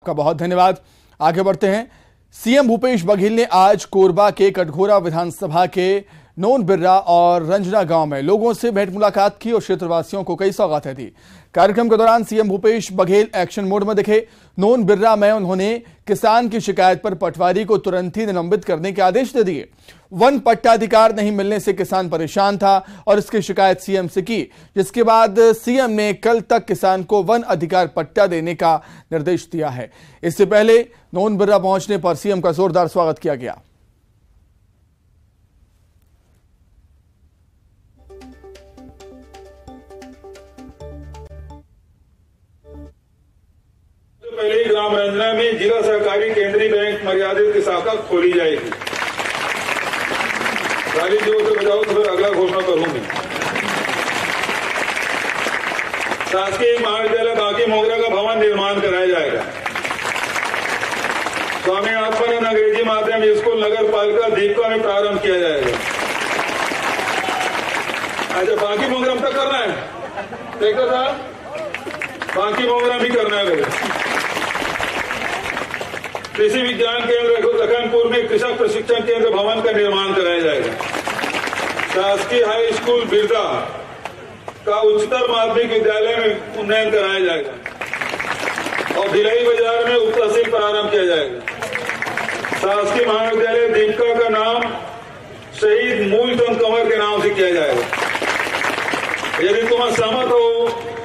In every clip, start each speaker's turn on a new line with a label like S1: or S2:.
S1: आपका बहुत धन्यवाद। आगे बढ़ते हैं। सीएम भूपेश बघेल ने आज कोरबा के कटघोरा विधानसभा के नोन बिर्रा और रंजना गांव में लोगों से भेंट मुलाकात की और क्षेत्रवासियों को कई सौगातें दी। कार्यक्रम के दौरान CM Bhupesh Baghel action mode में दिखे। नोन बिर्रा में उन्होंने किसान की शिकायत पर पटवारी को तुरंत ही निलंबित करने के आदेश दे दिए। वन पट्टाधिकार नहीं मिलने से किसान परेशान था और इसकी शिकायत सीएम से की, जिसके बाद सीएम ने कल तक किसान को वन अधिकार पट्टा देने का निर्देश दिया है। इससे पहले नोन बिर्रा पहुंचने पर सीएम का जोरदार स्वागत किया गया।
S2: पहले ही ग्राम रंजना में जिला सहकारी केंद्रीय बैंक मर्यादित की शाखा खोली जाएगी। गाली जो से बजाओ तो फिर अगला घोषणा करूंगी। शासकीय महाविद्यालय बाकी मोगरा का भवन निर्माण कराया जाएगा। स्वामी आत्मानंद अंग्रेजी माध्यम स्कूल नगर पालिका दीपका में प्रारंभ किया जाएगा। अच्छा, बाकी मोगरा तक करना है, देखो साहब, बाकी मोगरा भी करना है मेरे। कृषि विज्ञान केंद्र लखनपुर में कृषक प्रशिक्षण केंद्र भवन का निर्माण कराया जाएगा। शासकीय हाई स्कूल बिरदा का उच्चतर माध्यमिक विद्यालय में उन्नयन कराया जाएगा और भिलाई बाजार में उप तहसील प्रारंभ किया जाएगा। शासकीय महाविद्यालय दीपका का नाम शहीद मूलचंद कंवर के नाम से किया जाएगा। यदि तुम सहमत हो,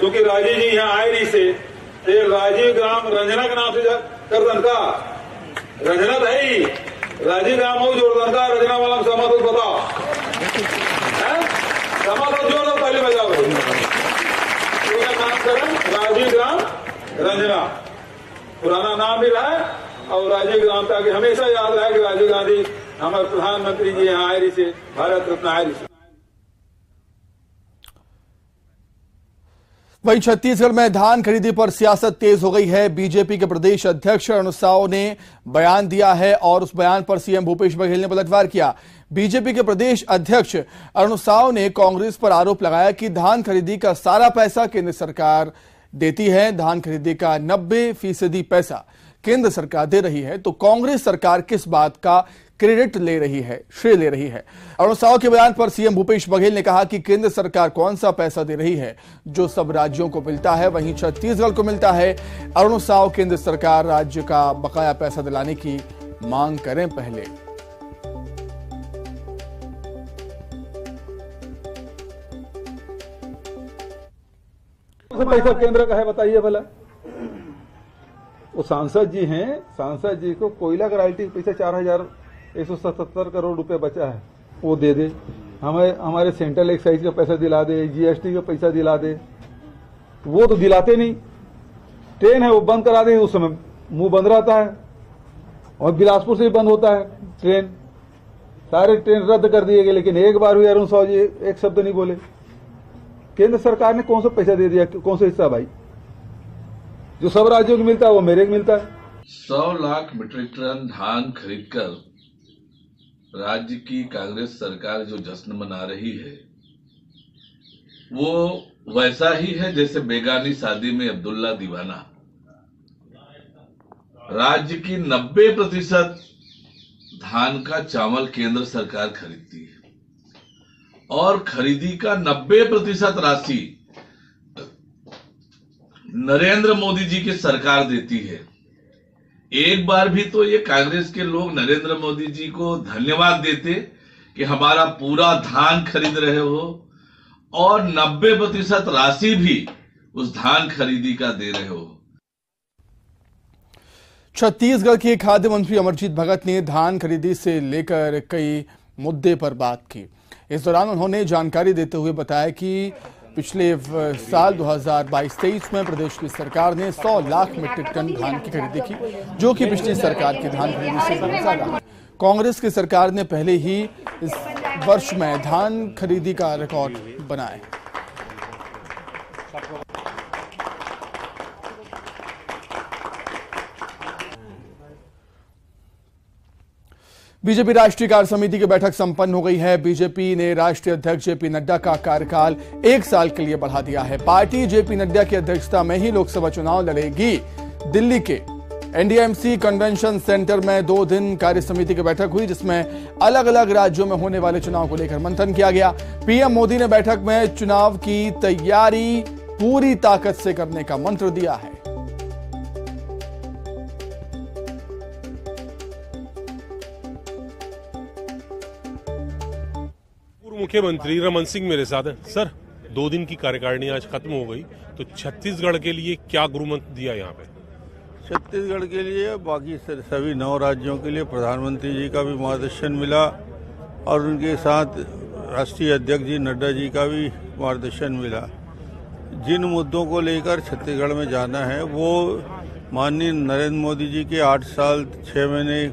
S2: क्योंकि राजीव जी यहाँ आए नहीं से, राजीव ग्राम रंजना के नाम से कर का रंजना है ही राजीव ग्राम हो जोरदार का रंजना वाला सहमत हो, बताओ सहमत हो, जोर पहले बजाओ। नाम करें राजीव ग्राम रंजना, पुराना नाम भी रहा है और राजीव ग्राम ताकि हमेशा याद रहे कि राजीव गांधी हमारे प्रधानमंत्री जी यहाँ आए रही से, भारत रत्न आए रही से।
S1: वहीं छत्तीसगढ़ में धान खरीदी पर सियासत तेज हो गई है। बीजेपी के प्रदेश अध्यक्ष अरुण साव ने बयान दिया है और उस बयान पर सीएम भूपेश बघेल ने पलटवार किया। बीजेपी के प्रदेश अध्यक्ष अरुण साव ने कांग्रेस पर आरोप लगाया कि धान खरीदी का सारा पैसा केंद्र सरकार देती है। धान खरीदी का 90% पैसा केंद्र सरकार दे रही है, तो कांग्रेस सरकार किस बात का क्रेडिट ले रही है, श्रेय ले रही है। अरुण साव के बयान पर सीएम भूपेश बघेल ने कहा कि केंद्र सरकार कौन सा पैसा दे रही है जो सब राज्यों को मिलता है, वहीं छत्तीसगढ़ को मिलता है। अरुण साव केंद्र सरकार राज्य का बकाया पैसा दिलाने की मांग करें पहले।
S3: पैसा केंद्र का है बताइए भला। वो सांसद जी हैं, सांसद जी को कोयला का रॉयल्टी पैसा 4177 करोड़ रुपए बचा है, वो दे दे। हमारे सेंट्रल एक्साइज का पैसा दिला दे, जीएसटी का पैसा दिला दे, वो तो दिलाते नहीं। ट्रेन है वो बंद करा दे, उस समय मुंह बंद रहता है और बिलासपुर से भी बंद होता है ट्रेन। सारे ट्रेन रद्द कर दिए गए, लेकिन एक बार हुई अरुण साव जी एक शब्द नहीं बोले। केंद्र सरकार ने कौन सा पैसा दे दिया, कौन सा हिस्सा भाई? जो सब राज्यों को मिलता है वो मेरे को मिलता है।
S4: 100 लाख मीट्रिक टन धान खरीदकर राज्य की कांग्रेस सरकार जो जश्न मना रही है, वो वैसा ही है जैसे बेगानी शादी में अब्दुल्ला दीवाना। राज्य की 90% धान का चावल केंद्र सरकार खरीदती है और खरीदी का 90% राशि नरेंद्र मोदी जी की सरकार देती है। एक बार भी तो ये कांग्रेस के लोग नरेंद्र मोदी जी को धन्यवाद देते कि हमारा पूरा धान खरीद रहे हो और 90% राशि भी उस धान खरीदी का दे रहे हो।
S1: छत्तीसगढ़ के खाद्य मंत्री अमरजीत भगत ने धान खरीदी से लेकर कई मुद्दे पर बात की। इस दौरान उन्होंने जानकारी देते हुए बताया कि पिछले साल 2022-23 में प्रदेश की सरकार ने 100 लाख मीट्रिक टन धान की खरीदी की, जो कि पिछली सरकार की धान खरीदी से बहुत ज्यादा है। कांग्रेस की सरकार ने पहले ही इस वर्ष में धान खरीदी का रिकॉर्ड बनाया। बीजेपी राष्ट्रीय कार्य समिति की बैठक संपन्न हो गई है। बीजेपी ने राष्ट्रीय अध्यक्ष जेपी नड्डा का कार्यकाल 1 साल के लिए बढ़ा दिया है। पार्टी जेपी नड्डा की अध्यक्षता में ही लोकसभा चुनाव लड़ेगी। दिल्ली के एनडीएमसी कन्वेंशन सेंटर में 2 दिन कार्य समिति की बैठक हुई, जिसमें अलग अलग राज्यों में होने वाले चुनाव को लेकर मंथन किया गया। पीएम मोदी ने बैठक में चुनाव की तैयारी पूरी ताकत से करने का मंत्र दिया है।
S5: पूर्व मुख्यमंत्री रमन सिंह मेरे साथ हैं। सर, 2 दिन की कार्यकारिणी आज खत्म हो गई, तो छत्तीसगढ़ के लिए क्या गुरुमंत्र दिया यहाँ पे?
S6: छत्तीसगढ़ के लिए, बाकी सभी 9 राज्यों के लिए प्रधानमंत्री जी का भी मार्गदर्शन मिला और उनके साथ राष्ट्रीय अध्यक्ष जी नड्डा जी का भी मार्गदर्शन मिला। जिन मुद्दों को लेकर छत्तीसगढ़ में जाना है वो माननीय नरेंद्र मोदी जी के 8 साल 6 महीने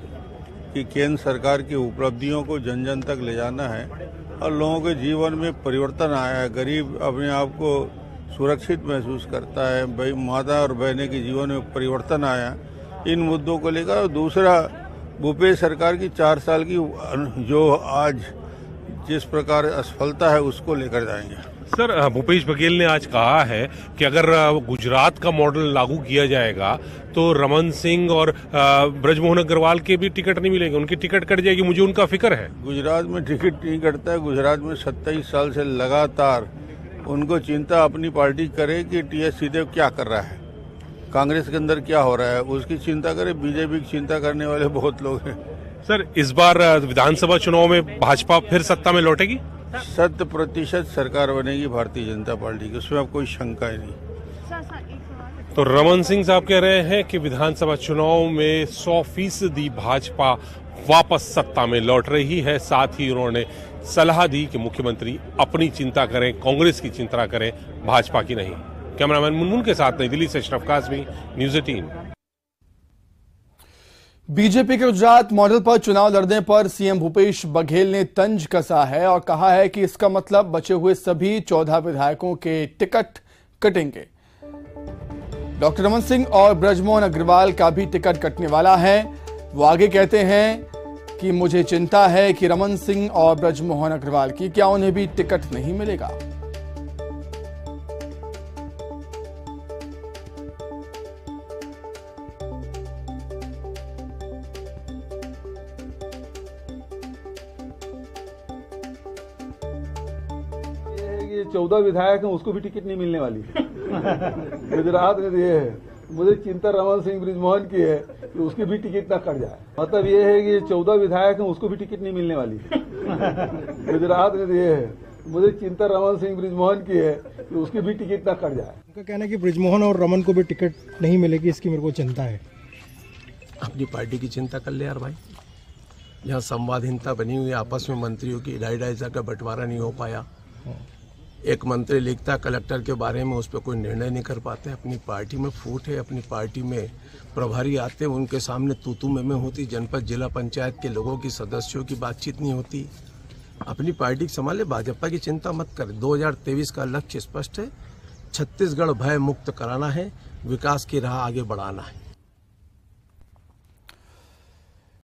S6: की केंद्र सरकार की उपलब्धियों को जन जन तक ले जाना है और लोगों के जीवन में परिवर्तन आया है। गरीब अपने आप को सुरक्षित महसूस करता है, भाई माता और बहनें के जीवन में परिवर्तन आया, इन मुद्दों को लेकर। और दूसरा, भूपेश सरकार की 4 साल की जो आज जिस प्रकार असफलता है उसको लेकर जाएंगे।
S5: सर, भूपेश बघेल ने आज कहा है कि अगर गुजरात का मॉडल लागू किया जाएगा तो रमन सिंह और ब्रजमोहन अग्रवाल के भी टिकट नहीं मिलेंगे, उनकी टिकट कट जाएगी। मुझे उनका फिक्र है।
S6: गुजरात में टिकट नहीं कटता है। गुजरात में 27 साल से लगातार उनको चिंता अपनी पार्टी करे कि टीएस सिंहदेव क्या कर रहा है, कांग्रेस के अंदर क्या हो रहा है, उसकी चिंता करे। बीजेपी की चिंता करने वाले बहुत लोग हैं।
S5: सर, इस बार विधानसभा चुनाव में भाजपा फिर सत्ता में लौटेगी?
S6: 100% सरकार बनेगी भारतीय जनता पार्टी की, उसमें अब कोई शंका ही नहीं।
S5: तो रमन सिंह साहब कह रहे हैं कि विधानसभा चुनाव में 100% भाजपा वापस सत्ता में लौट रही है। साथ ही उन्होंने सलाह दी कि मुख्यमंत्री अपनी चिंता करें, कांग्रेस की चिंता करें, भाजपा की नहीं। कैमरामैन मुनमुन के साथ नई दिल्ली से अशरफ काज़मी, न्यूज़ 18।
S1: बीजेपी के गुजरात मॉडल पर चुनाव लड़ने पर सीएम भूपेश बघेल ने तंज कसा है और कहा है कि इसका मतलब बचे हुए सभी 14 विधायकों के टिकट कटेंगे। डॉक्टर रमन सिंह और ब्रजमोहन अग्रवाल का भी टिकट कटने वाला है। वो आगे कहते हैं कि मुझे चिंता है कि रमन सिंह और ब्रजमोहन अग्रवाल की, क्या उन्हें भी टिकट नहीं मिलेगा?
S3: ये 14 विधायक हैं, उसको भी टिकट नहीं मिलने वाली गुजरात में ये है। मुझे चिंता रमन सिंह ब्रिजमोहन की है कि उसकी भी टिकट ना कट जाए। मतलब ये है कि 14 विधायक हैं, उसको भी टिकट नहीं मिलने वाली गुजरात में ये है। मुझे चिंता रमन सिंह ब्रिजमोहन की है कि उसकी भी टिकट ना कट जाए।
S7: उनका कहना है कि ब्रिजमोहन और रमन को भी टिकट नहीं मिलेगी, इसकी मेरे को चिंता है।
S8: अपनी पार्टी की चिंता कर ले यार भाई। यहाँ संवादहीनता बनी हुई है, आपस में मंत्रियों की इलाइडाइजा का बंटवारा नहीं हो पाया। एक मंत्री लिखता कलेक्टर के बारे में, उस पर कोई निर्णय नहीं कर पाते। अपनी पार्टी में फूट है, अपनी पार्टी में प्रभारी आते, उनके सामने तूतू में होती। जनपद जिला पंचायत के लोगों की, सदस्यों की बातचीत नहीं होती। अपनी पार्टी संभाले, भाजपा की चिंता मत कर। 2023 का लक्ष्य स्पष्ट है, छत्तीसगढ़ भय मुक्त कराना है, विकास की राह आगे बढ़ाना है।